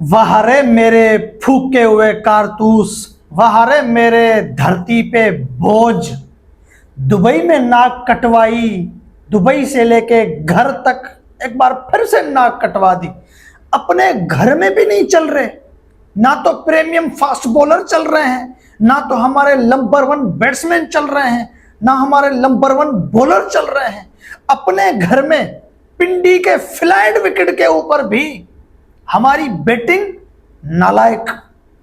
वह रे मेरे फूके हुए कारतूस, वह रे मेरे धरती पे बोझ। दुबई में नाक कटवाई, दुबई से लेके घर तक एक बार फिर से नाक कटवा दी। अपने घर में भी नहीं चल रहे, ना तो प्रीमियम फास्ट बॉलर चल रहे हैं, ना तो हमारे नंबर 1 बैट्समैन चल रहे हैं, ना हमारे नंबर 1 बॉलर चल रहे हैं। अपने घर में पिंडी के फ्लाइट विकेट के ऊपर भी हमारी बैटिंग नालायक,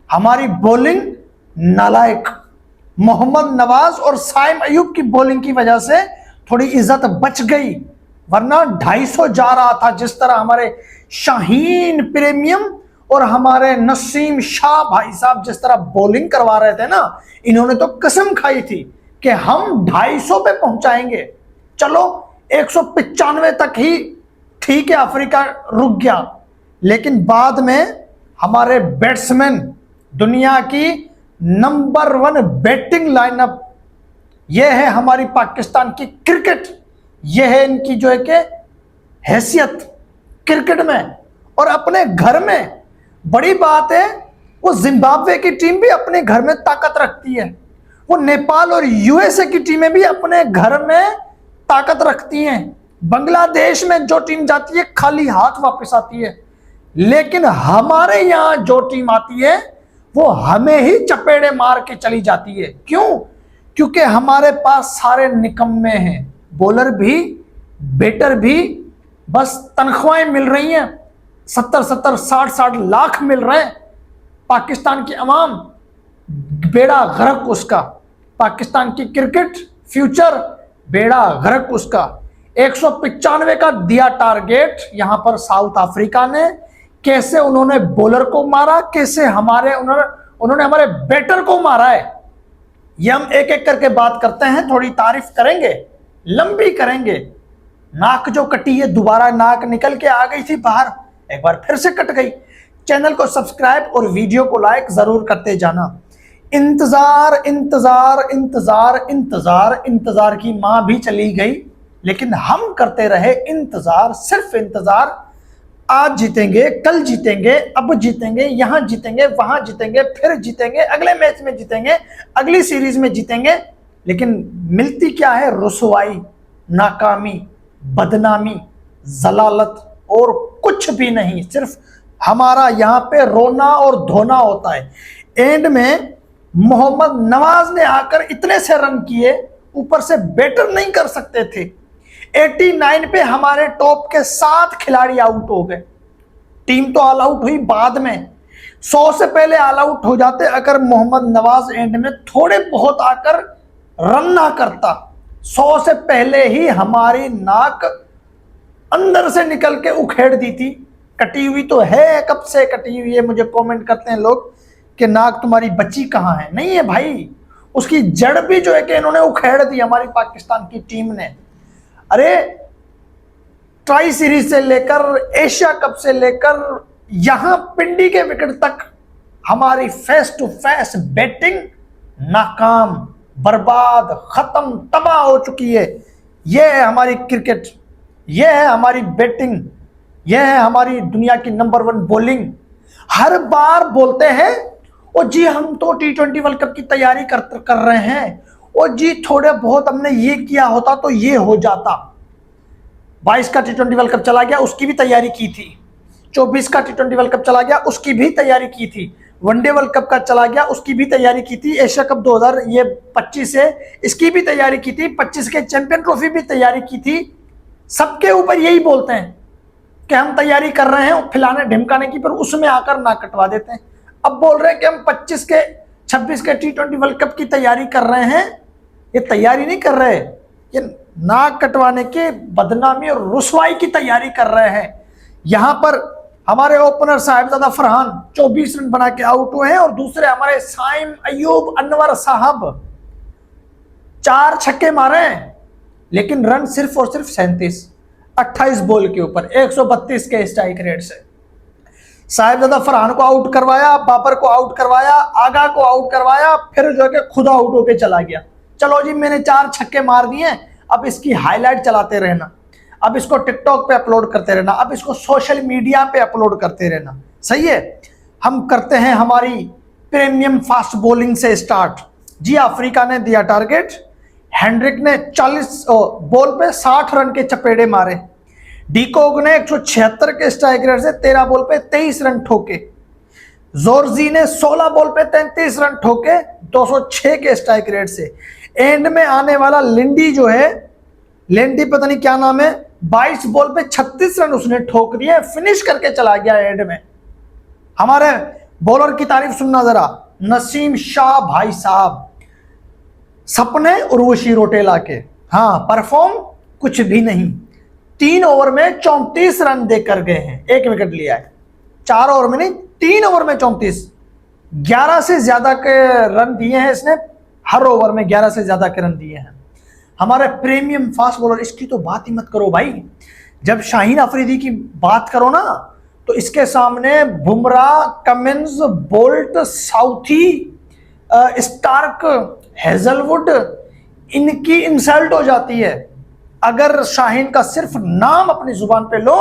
हमारी बॉलिंग नालायक। मोहम्मद नवाज और साइम अयूब की बॉलिंग की वजह से थोड़ी इज्जत बच गई, वरना 250 जा रहा था। जिस तरह हमारे शाहीन प्रीमियम और हमारे नसीम शाह भाई साहब जिस तरह बॉलिंग करवा रहे थे ना, इन्होंने तो कसम खाई थी कि हम 250 पे पहुंचाएंगे। चलो 195 तक ही ठीक है, अफ्रीका रुक गया, लेकिन बाद में हमारे बैट्समैन दुनिया की नंबर 1 बैटिंग लाइनअप, यह है हमारी पाकिस्तान की क्रिकेट, यह है इनकी जो है कि हैसियत क्रिकेट में। और अपने घर में बड़ी बात है, वो जिम्बाब्वे की टीम भी अपने घर में ताकत रखती है, वो नेपाल और यूएसए की टीमें भी अपने घर में ताकत रखती हैं। बांग्लादेश में जो टीम जाती है खाली हाथ वापस आती है, लेकिन हमारे यहां जो टीम आती है वो हमें ही चपेड़े मार के चली जाती है। क्यों? क्योंकि हमारे पास सारे निकम्मे हैं, बॉलर भी बैटर भी, बस तनख्वाहें मिल रही हैं 70-70 60-60 लाख मिल रहे हैं। पाकिस्तान की अवाम बेड़ा गर्क उसका, पाकिस्तान की क्रिकेट फ्यूचर बेड़ा गर्क उसका। 195 का दिया टारगेट यहां पर साउथ अफ्रीका ने, कैसे उन्होंने बॉलर को मारा, कैसे उन्होंने हमारे बैटर को मारा है, ये हम एक एक करके बात करते हैं। थोड़ी तारीफ करेंगे, लंबी करेंगे। नाक जो कटी है, दोबारा नाक निकल के आ गई थी बाहर, एक बार फिर से कट गई। चैनल को सब्सक्राइब और वीडियो को लाइक जरूर करते जाना। इंतजार इंतजार इंतजार इंतजार इंतजार की मां भी चली गई, लेकिन हम करते रहे इंतजार, सिर्फ इंतजार। आज जीतेंगे, कल जीतेंगे, अब जीतेंगे, यहां जीतेंगे, वहां जीतेंगे, फिर जीतेंगे, अगले मैच में जीतेंगे, अगली सीरीज में जीतेंगे। लेकिन मिलती क्या है? रुसवाई, नाकामी, बदनामी, जलालत और कुछ भी नहीं। सिर्फ हमारा यहां पे रोना और धोना होता है। एंड में मोहम्मद नवाज ने आकर इतने से रन किए, ऊपर से बैटर नहीं कर सकते थे। 89 पे हमारे टॉप के 7 खिलाड़ी आउट हो गए। टीम तो ऑल आउट हुई बाद में, 100 से पहले ऑल आउट हो जाते अगर मोहम्मद नवाज एंड में थोड़े बहुत आकर रन ना करता। 100 से पहले ही हमारी नाक अंदर से निकल के उखेड़ दी थी। कटी हुई तो है, कब से कटी हुई है? मुझे कमेंट करते हैं लोग कि नाक तुम्हारी बची कहाँ है। नहीं है भाई, उसकी जड़ भी जो है कि इन्होंने उखेड़ दी हमारी पाकिस्तान की टीम ने। अरे ट्राई सीरीज से लेकर एशिया कप से लेकर यहां पिंडी के विकेट तक हमारी फेस टू फेस बैटिंग नाकाम, बर्बाद, खत्म, तबाह हो चुकी है। यह है हमारी क्रिकेट, यह है हमारी बैटिंग, यह है हमारी दुनिया की नंबर 1 बॉलिंग। हर बार बोलते हैं ओ जी हम तो T20 वर्ल्ड कप की तैयारी कर रहे हैं, ओ जी थोड़े बहुत हमने ये किया होता तो ये हो जाता। 22 का T20 वर्ल्ड कप चला गया, उसकी भी तैयारी की थी। 24 का T20 वर्ल्ड कप चला गया, उसकी भी तैयारी की थी। वनडे वर्ल्ड कप का चला गया, उसकी भी तैयारी की थी। एशिया कप 2025 है, इसकी भी तैयारी की थी। 25 के चैंपियन ट्रॉफी भी तैयारी की थी। सबके ऊपर यही बोलते हैं कि हम तैयारी कर रहे हैं फिलाने ढिमकाने की, पर उसमें आकर ना कटवा देते हैं। अब बोल रहे हैं कि हम 26 के T20 वर्ल्ड कप की तैयारी कर रहे हैं। ये तैयारी नहीं कर रहे, ये नाक कटवाने के, बदनामी और रुसवाई की तैयारी कर रहे हैं। यहां पर हमारे ओपनर साहिबजादा फरहान 24 रन बना के आउट हुए हैं, और दूसरे हमारे साइम अयूब अनवर साहब 4 छक्के मारे हैं, लेकिन रन सिर्फ और सिर्फ 37, 28 बॉल के ऊपर 132 के स्ट्राइक रेट से। साहिबजादा फरहान को आउट करवाया, बाबर को आउट करवाया, आगा को आउट करवाया, फिर जो है कि खुद आउट होके चला गया। चलो जी मैंने 4 छक्के मार दिए, अब इसकी हाईलाइट चलाते रहना, अब इसको टिकटॉक पे अपलोड करते रहना, अब इसको सोशल मीडिया पे अपलोड करते रहना। सही है। हम करते हैं हमारी प्रीमियम फास्ट बॉलिंग से स्टार्ट। जी अफ्रीका ने दिया टारगेट, हेनरिक ने 40 बॉल पे 60 रन के चपेड़े मारे। डीकॉक ने 176 के स्ट्राइक रेट से 13 बॉल पे 23 रन ठोके। जॉर्जी ने 16 बॉल पे 33 रन ठोके 206 के स्ट्राइक रेट से। एंड में आने वाला लिंडी जो है, लिंडी पता नहीं क्या नाम है, 22 बॉल पे 36 रन उसने ठोक दिए, फिनिश करके चला गया एंड में। हमारे बॉलर की तारीफ सुनना जरा, नसीम शाह भाई साहब, सपने उर्वशी रोटेला के। हाँ, परफॉर्म कुछ भी नहीं, 3 ओवर में 34 रन देकर गए हैं, 1 विकेट लिया है। 4 ओवर में नहीं, 3 ओवर में 34, 11 से ज्यादा के रन दिए हैं इसने, हर ओवर में 11 से ज्यादा के रन दिए हैं। हमारे प्रीमियम फास्ट बॉलर, इसकी तो बात ही मत करो भाई। जब शाहीन अफरीदी की बात करो ना, तो इसके सामने Bumrah, Cummins, Boult, Southee, Starc, Hazlewood, इनकी इंसल्ट हो जाती है। अगर शाहीन का सिर्फ नाम अपनी जुबान पे लो,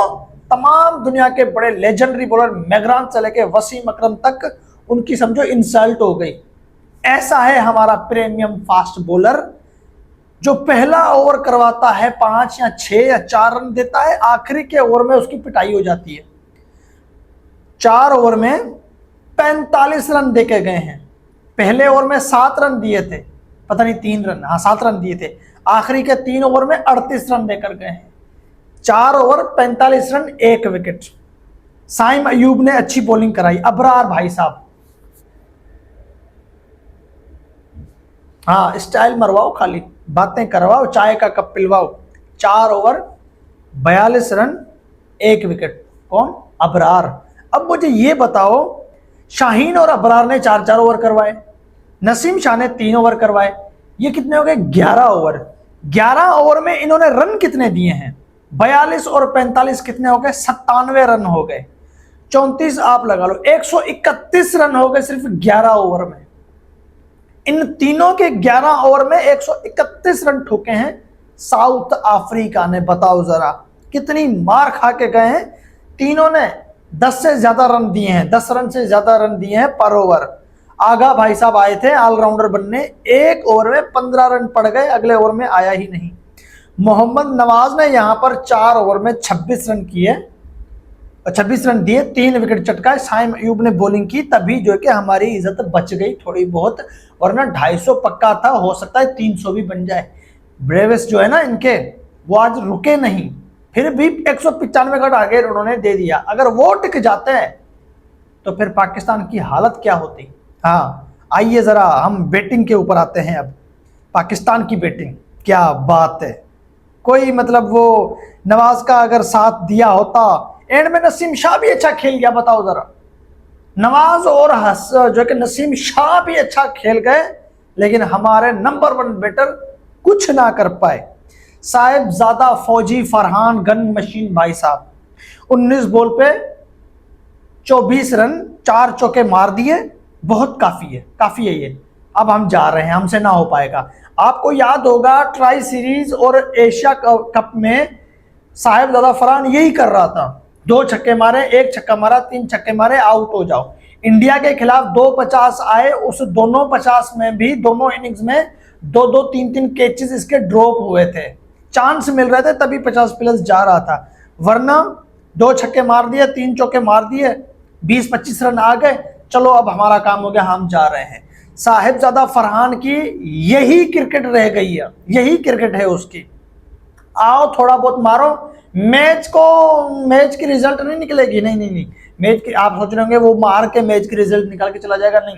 तमाम दुनिया के बड़े लेजेंडरी बॉलर मैग्रान से लेके वसीम अकरम तक उनकी समझो इंसल्ट हो गई। ऐसा है हमारा प्रीमियम फास्ट बॉलर, जो पहला ओवर करवाता है 5 या 6 या 4 रन देता है, आखिरी के ओवर में उसकी पिटाई हो जाती है। 4 ओवर में 45 रन देके गए हैं। पहले ओवर में 7 रन दिए थे, पता नहीं 3 रन, हाँ 7 रन दिए थे। आखिरी के 3 ओवर में 38 रन देकर गए हैं। 4 over 45 run, 1 wicket. Saim Ayub ने अच्छी बॉलिंग कराई। अबरार भाई साहब, हाँ स्टाइल मरवाओ, खाली बातें करवाओ, चाय का कप पिलवाओ। 4 over 42 run, 1 wicket. कौन? अबरार। अब मुझे ये बताओ, शाहीन और अबरार ने 4-4 ओवर करवाए, नसीम शाह ने 3 ओवर करवाए, ये कितने हो गए? 11 ओवर। 11 ओवर में इन्होंने रन कितने दिए हैं? 42 और 45 कितने हो गए? 97 रन हो गए। 34 आप लगा लो, 131 रन हो गए सिर्फ 11 ओवर में। इन तीनों के 11 ओवर में 131 रन ठोके हैं साउथ अफ्रीका ने। बताओ जरा कितनी मार खा के गए हैं। तीनों ने 10 से ज्यादा रन दिए हैं, 10 रन से ज्यादा रन दिए हैं पर ओवर। आगा भाई साहब आए थे ऑलराउंडर बनने, 1 ओवर में 15 रन पड़ गए, अगले ओवर में आया ही नहीं। मोहम्मद नवाज ने यहां पर 4 ओवर में 26 रन किए, 26 रन दिए, 3 विकेट चटकाए। साइम अयूब ने बॉलिंग की, तभी जो है कि हमारी इज्जत बच गई थोड़ी बहुत, वरना 250 पक्का था, हो सकता है 300 भी बन जाए। ब्रेविस जो है ना इनके, वो आज रुके नहीं, फिर भी 195 का टारगेट उन्होंने दे दिया। अगर वो टिक जाते हैं तो फिर पाकिस्तान की हालत क्या होती। हाँ आइए जरा हम बैटिंग के ऊपर आते हैं। अब पाकिस्तान की बैटिंग, क्या बात है। कोई मतलब वो नवाज का अगर साथ दिया होता, एंड में नसीम शाह भी अच्छा खेल गया। बताओ जरा, नवाज और जो कि नसीम शाह भी अच्छा खेल गए, लेकिन हमारे नंबर 1 बैटर कुछ ना कर पाए। साहिबजादा फौजी फरहान गन मशीन भाई साहब, 19 बॉल पे 24 रन, 4 चौके मार दिए, बहुत काफी है ये। अब हम जा रहे हैं, हमसे ना हो पाएगा। आपको याद होगा ट्राई सीरीज और एशिया कप में साहिबजादा फरहान यही कर रहा था, 2 छक्के मारे, 1 छक्का मारा, 3 छक्के मारे, आउट हो जाओ। इंडिया के खिलाफ 2 50 आए, उस दोनों 50 में भी दोनों इनिंग्स में 2-2, 3-3 कैचेस इसके ड्रॉप हुए थे, चांस मिल रहे थे, तभी 50 प्लस जा रहा था। वरना 2 छक्के मार दिए, 3 चौके मार दिए, 20-25 रन आ गए, चलो अब हमारा काम हो गया, हम जा रहे हैं। साहिबजादा फरहान की यही क्रिकेट रह गई है, यही क्रिकेट है उसकी। आओ थोड़ा बहुत मारो, मैच की रिजल्ट नहीं निकलेगी, नहीं, मैच की आप सोच रहे होंगे वो मार के मैच की रिजल्ट निकाल के चला जाएगा, नहीं,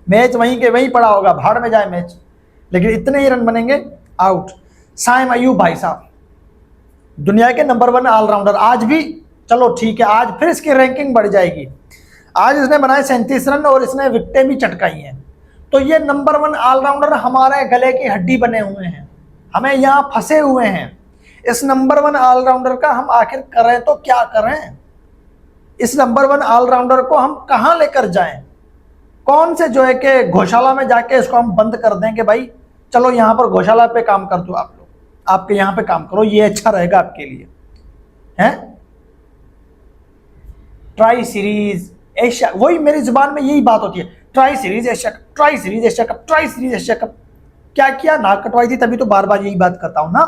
मैच वहीं के वहीं पड़ा होगा, भाड़ में जाए मैच, लेकिन इतने ही रन बनेंगे, आउट। साइम अयूब भाई साहब, दुनिया के नंबर 1 ऑलराउंडर, आज भी चलो ठीक है, आज फिर इसकी रैंकिंग बढ़ जाएगी। आज इसने बनाए 37 रन और इसने विकेटें भी चटकाई हैं, तो ये नंबर 1 ऑलराउंडर हमारे गले की हड्डी बने हुए हैं, हमें यहाँ फंसे हुए हैं। इस नंबर 1 ऑलराउंडर का हम आखिर करें तो क्या करें? इस नंबर 1 ऑलराउंडर को हम कहाँ लेकर जाएं? कौन से जो है कि गौशाला में जाके इसको हम बंद कर दें कि भाई चलो यहाँ पर गौशाला पे काम कर दो, आप लोग आपके यहाँ पे काम करो, ये अच्छा रहेगा आपके लिए, हैं? ट्राई सीरीज एशिया, वही मेरी जुबान में यही बात होती है, tri series Asia cup, tri series Asia cup, tri series Asia cup. क्या किया, नाक कटवाई थी, तभी तो बार बार यही बात करता हूं ना।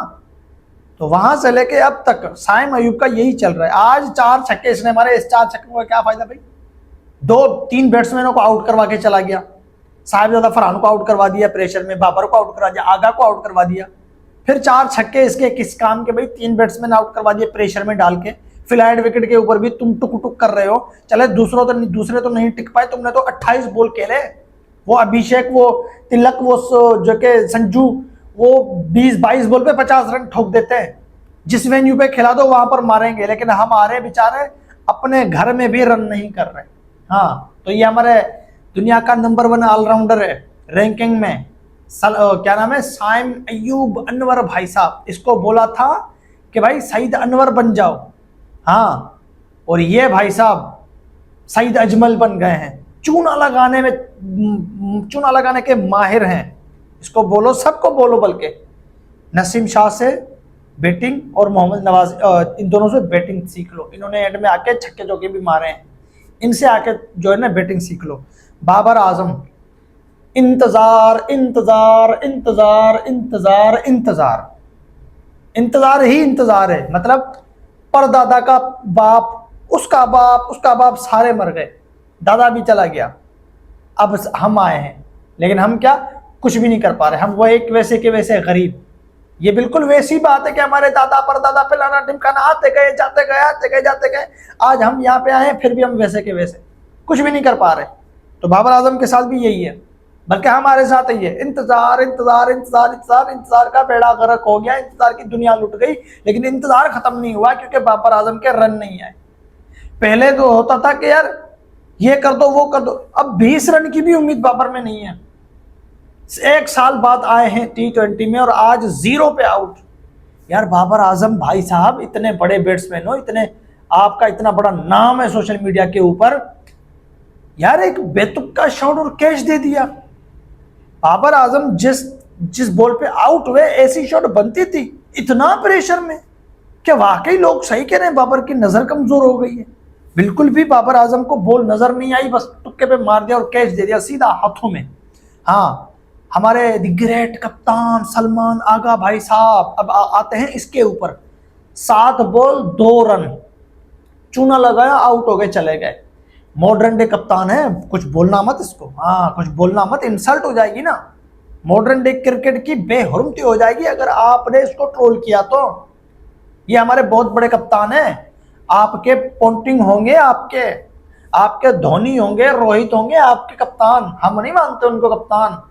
तो वहां से लेके अब तक साइम अयूब का यही चल रहा है। आज 4 छक्के इसने मारे, इस 4 छक्कों का क्या फायदा भाई? 2-3 बैट्समैनों को आउट करवा के चला गया, साहिबजादा फरहान को आउट करवा दिया प्रेशर में, बाबर को आउट करवा दिया, आगा को आउट करवा दिया, फिर 4 छक्के इसके किस काम के भाई? 3 बैट्समैन आउट करवा दिए प्रेशर में डाल के, फ्लाइट विकेट के ऊपर भी तुम टुक टुक कर रहे हो। चले दूसरे तो नहीं टिक पाए, तुमने तो 28 बॉल खेले। वो अभिषेक, वो तिलक, वो जो के संजू, वो 20-22 बॉल पे 50 रन ठोक देते हैं। जिस वेन्यू पे खिला दो वहां पर मारेंगे, लेकिन हमारे बेचारे अपने घर में भी रन नहीं कर रहे। हाँ, तो ये हमारे दुनिया का नंबर 1 ऑलराउंडर है रैंकिंग में, क्या नाम है, साइम अयूब अनवर भाई साहब। इसको बोला था कि भाई सईद अनवर बन जाओ, हाँ, और ये भाई साहब सईद अजमल बन गए हैं। चूना लगाने के माहिर हैं। इसको बोलो, सबको बोलो, बल्कि नसीम शाह से बैटिंग और मोहम्मद नवाज, इन दोनों से बैटिंग सीख लो। इन्होंने एंड में आके छक्के चौके भी मारे हैं, इनसे आके जो है ना बैटिंग सीख लो। बाबर आजम, इंतजार इंतजार इंतजार इंतजार इंतजार इंतजार ही इंतजार है। मतलब परदादा का बाप, उसका बाप सारे मर गए, दादा भी चला गया, अब हम आए हैं, लेकिन हम क्या कुछ भी नहीं कर पा रहे। हम वो एक वैसे के वैसे गरीब। ये बिल्कुल वैसी बात है कि हमारे दादा परदादा फलाना ढिमकाना आते गए जाते गए आते गए जाते गए, आज हम यहाँ पे आए हैं, फिर भी हम वैसे के वैसे कुछ भी नहीं कर पा रहे। तो बाबर आजम के साथ भी यही है, बल्कि हमारे साथ ही है। इंतजार इंतजार इंतजार इंतजार इंतजार का बेड़ा गर्क हो गया, इंतजार की दुनिया लुट गई, लेकिन इंतजार खत्म नहीं हुआ, क्योंकि बाबर आजम के रन नहीं आए। पहले तो होता था कि यार ये कर दो वो कर दो, अब 20 रन की भी उम्मीद बाबर में नहीं है। 1 साल बाद आए हैं T20 में और आज 0 पे आउट। यार बाबर आजम भाई साहब, इतने बड़े बैट्समैन हो, इतने आपका इतना बड़ा नाम है सोशल मीडिया के ऊपर, यार एक बेतुका शॉट और कैच दे दिया। बाबर आजम जिस बॉल पे आउट हुए, ऐसी शॉट बनती थी, इतना प्रेशर में। क्या वाकई लोग सही कह रहे हैं, बाबर की नजर कमजोर हो गई है? बिल्कुल भी बाबर आजम को बॉल नजर नहीं आई, बस तुक्के पे मार दिया और कैच दे दिया सीधा हाथों में। हाँ, हमारे द ग्रेट कप्तान सलमान आगा भाई साहब अब आते हैं इसके ऊपर। 7 बॉल 2 रन, चूना लगाया, आउट हो गए, चले गए। मॉडर्न डे कप्तान है, कुछ बोलना मत इसको, हाँ कुछ बोलना मत, इंसल्ट हो जाएगी ना। मॉडर्न डे क्रिकेट की बेहुरमती हो जाएगी अगर आपने इसको ट्रोल किया तो। ये हमारे बहुत बड़े कप्तान हैं, आपके पोंटिंग होंगे, आपके धोनी होंगे, रोहित होंगे आपके कप्तान। हम नहीं मानते उनको कप्तान।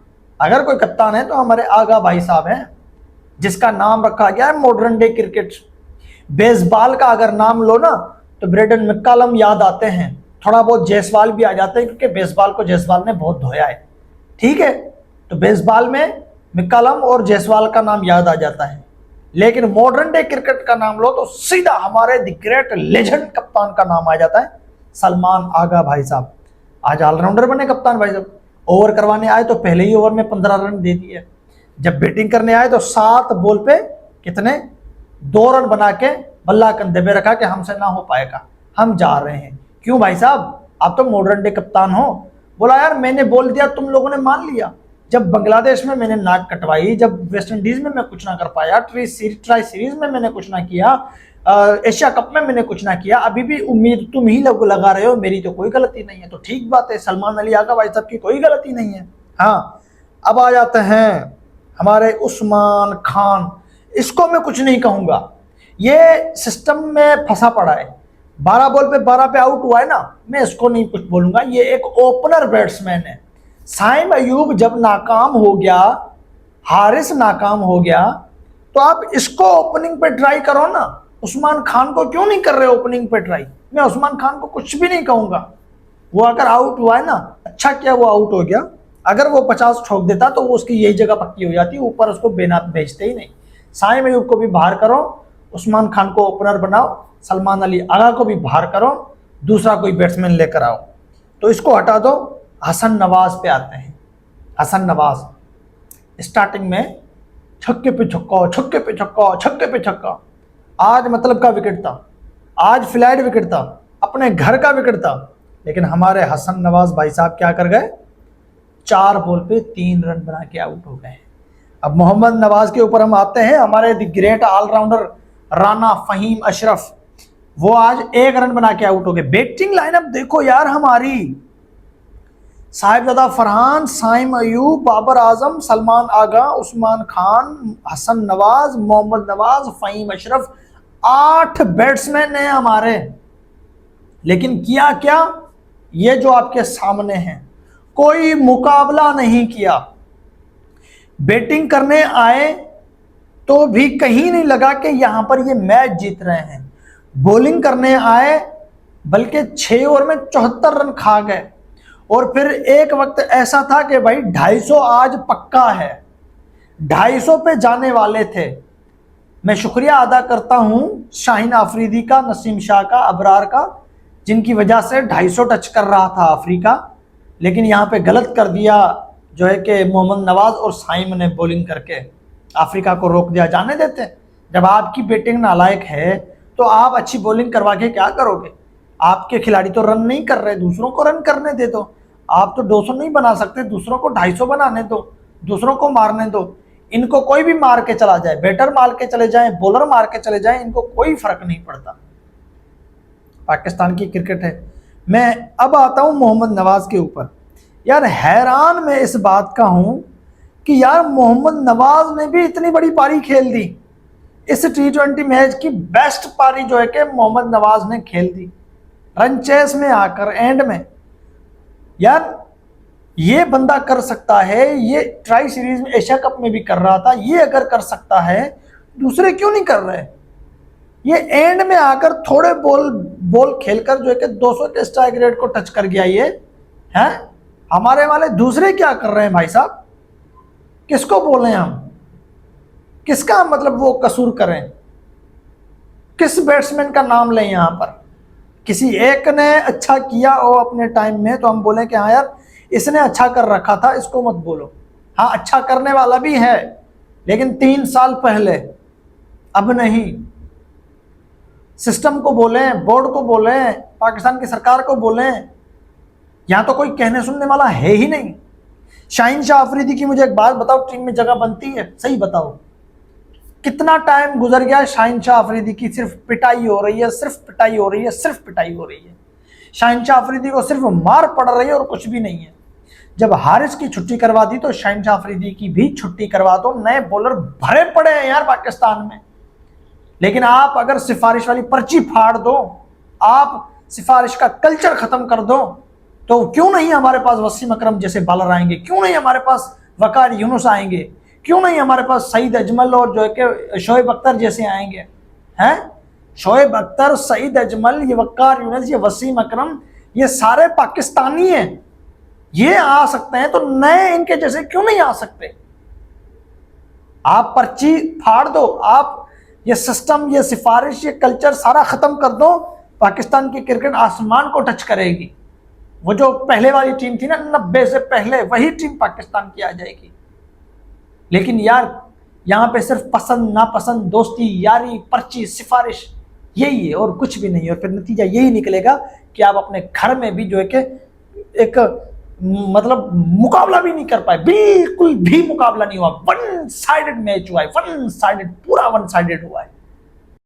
अगर कोई कप्तान है तो हमारे आगा भाई साहब हैं, जिसका नाम रखा गया है मॉडर्न डे क्रिकेट। बेसबॉल का अगर नाम लो ना तो ब्रेंडन मैकलम याद आते हैं, थोड़ा बहुत जायसवाल भी आ जाते हैं, क्योंकि बेसबॉल को जायसवाल ने बहुत धोया है। ठीक है, तो बेसबॉल में मैकलम और जायसवाल का नाम याद आ जाता है, लेकिन मॉडर्न डे क्रिकेट का नाम लो तो सीधा हमारे द ग्रेट लेजेंड कप्तान का नाम आ जाता है, सलमान आगा भाई साहब। आज ऑलराउंडर बने कप्तान भाई साहब। ओवर करवाने आए तो पहले ही ओवर में 15 रन दे दिए। जब बैटिंग करने आए तो 7 बॉल पे कितने 2 रन बना के बल्ला कंधे पे रखा कि हमसे ना हो पाएगा, हम जा रहे हैं। क्यों भाई साहब, आप तो मॉडर्न डे कप्तान हो। बोला यार मैंने बोल दिया, तुम लोगों ने मान लिया। जब बांग्लादेश में मैंने नाक कटवाई, जब वेस्ट इंडीज में मैं कुछ ना कर पाया, ट्राई सीरीज में मैंने कुछ ना किया, एशिया कप में मैंने कुछ ना किया, अभी भी उम्मीद तुम ही लोग लगा रहे हो, मेरी तो कोई गलती नहीं है। तो ठीक बात है, सलमान अली आगा भाई साहब की कोई गलती नहीं है। हाँ, अब आ जाते हैं हमारे उस्मान खान। इसको मैं कुछ नहीं कहूंगा, ये सिस्टम में फंसा पड़ा है। 12 बॉल पे 12 पे आउट हुआ है ना, मैं इसको नहीं कुछ बोलूंगा। ये एक ओपनर बैट्समैन है। साइम अयूब जब नाकाम हो गया, हारिस नाकाम हो गया, तो आप इसको ओपनिंग पे ट्राई करो ना। उस्मान खान को क्यों नहीं कर रहे ओपनिंग पे ट्राई? मैं उस्मान खान को कुछ भी नहीं कहूंगा। वो अगर आउट हुआ है ना, अच्छा किया वो आउट हो गया। अगर वो 50 ठोक देता तो वो उसकी यही जगह पक्की हो जाती, ऊपर उसको बेनात भेजते ही नहीं। साइम अयूब को भी बाहर करो, उस्मान खान को ओपनर बनाओ, सलमान अली आगा को भी बाहर करो, दूसरा कोई बैट्समैन लेकर आओ। तो इसको हटा दो। हसन नवाज पे आते हैं। हसन नवाज स्टार्टिंग में छक्के पे छक्का, छक्के पे छक्का, छक्के पे छक्का। आज मतलब का विकेट था, आज फ्लैट विकेट था, अपने घर का विकेट था, लेकिन हमारे हसन नवाज भाई साहब क्या कर गए, 4 बॉल पे 3 रन बना के आउट हो गए। अब मोहम्मद नवाज के ऊपर हम आते हैं, हमारे the great allrounder Rana Faheem Ashraf, वो आज 1 रन बना के आउट हो गए। बैटिंग लाइनअप देखो यार हमारी, साहिबजादा फरहान, साइम अयूब, बाबर आजम, सलमान आगा, उस्मान खान, हसन नवाज, मोहम्मद नवाज, फहीम अशरफ, 8 बैट्समैन हैं हमारे। लेकिन किया क्या, ये जो आपके सामने हैं, कोई मुकाबला नहीं किया। बैटिंग करने आए तो भी कहीं नहीं लगा कि यहां पर ये मैच जीत रहे हैं। बॉलिंग करने आए, बल्कि 6 ओवर में 74 रन खा गए। और फिर एक वक्त ऐसा था कि भाई 250 आज पक्का है, 250 पे जाने वाले थे। मैं शुक्रिया अदा करता हूं शाहीन आफरीदी का, नसीम शाह का, अबरार का, जिनकी वजह से 250 टच कर रहा था अफ्रीका, लेकिन यहाँ पे गलत कर दिया जो है कि मोहम्मद नवाज और साइम ने बॉलिंग करके अफ्रीका को रोक दिया। जाने देते, जब आपकी बैटिंग नालायक है तो आप अच्छी बॉलिंग करवा के क्या करोगे? आपके खिलाड़ी तो रन नहीं कर रहे, दूसरों को रन करने दे दो। आप तो 200 नहीं बना सकते, दूसरों को 250 बनाने दो, दूसरों को मारने दो। इनको कोई भी मार के चला जाए, बैटर मार के चले जाए, बॉलर मार के चले जाए, इनको कोई फर्क नहीं पड़ता। पाकिस्तान की क्रिकेट है। मैं अब आता हूं मोहम्मद नवाज के ऊपर। यार हैरान मैं इस बात का हूं कि यार मोहम्मद नवाज ने भी इतनी बड़ी पारी खेल दी। इस T20 मैच की बेस्ट पारी जो है कि मोहम्मद नवाज ने खेल दी, रन चेस में आकर एंड में। यार ये बंदा कर सकता है, ये ट्राई सीरीज में, एशिया कप में भी कर रहा था, ये अगर कर सकता है दूसरे क्यों नहीं कर रहे? ये एंड में आकर थोड़े बॉल खेलकर जो है कि 200 के स्ट्राइक रेट को टच कर गया। ये है हमारे वाले दूसरे क्या कर रहे हैं भाई साहब? किसको बोले हम? किसका मतलब वो कसूर करें? किस बैट्समैन का नाम लें यहां पर? किसी एक ने अच्छा किया हो अपने टाइम में तो हम बोले कि हाँ यार इसने अच्छा कर रखा था, इसको मत बोलो। हाँ अच्छा करने वाला भी है, लेकिन 3 साल पहले, अब नहीं। सिस्टम को बोलें, बोर्ड को बोलें, पाकिस्तान की सरकार को बोलें, यहां तो कोई कहने सुनने वाला है ही नहीं। शाहीन शाह अफरीदी की मुझे एक बात बताओ, टीम में जगह बनती है? सही बताओ, कितना टाइम गुजर गया, शाहीन शाह अफरीदी की सिर्फ पिटाई हो रही है, सिर्फ पिटाई हो रही है, सिर्फ पिटाई हो रही है। शाहीन शाह अफरीदी को सिर्फ मार पड़ रही है और कुछ भी नहीं है। जब हारिस की छुट्टी करवा दी तो शाहीन शाह अफरीदी की भी छुट्टी करवा दो। नए बॉलर भरे पड़े हैं यार पाकिस्तान में। लेकिन आप अगर सिफारिश वाली पर्ची फाड़ दो, आप सिफारिश का कल्चर खत्म कर दो, तो क्यों नहीं हमारे पास वसीम अकरम जैसे बॉलर आएंगे? क्यों नहीं हमारे पास वकार यूनुस आएंगे? क्यों नहीं हमारे पास सईद अजमल और जो है कि शोएब अख्तर जैसे आएंगे? हैं शोएब अख्तर, सईद अजमल, ये वकार यूनुस, ये वसीम अकरम, ये सारे पाकिस्तानी हैं। ये आ सकते हैं तो नए इनके जैसे क्यों नहीं आ सकते? आप पर्ची फाड़ दो, आप ये सिस्टम, ये सिफारिश, ये कल्चर सारा खत्म कर दो। पाकिस्तान की क्रिकेट आसमान को टच करेगी। वो जो पहले वाली टीम थी ना 90 से पहले, वही टीम पाकिस्तान की आ जाएगी। लेकिन यार यहाँ पे सिर्फ पसंद नापसंद, दोस्ती यारी, पर्ची, सिफारिश, यही है और कुछ भी नहीं है। और फिर नतीजा यही निकलेगा कि आप अपने घर में भी जो है कि एक मतलब मुकाबला भी नहीं कर पाए, बिल्कुल भी मुकाबला नहीं हुआ। वन साइडेड मैच हुआ है, वन साइडेड, पूरा वन साइडेड हुआ है।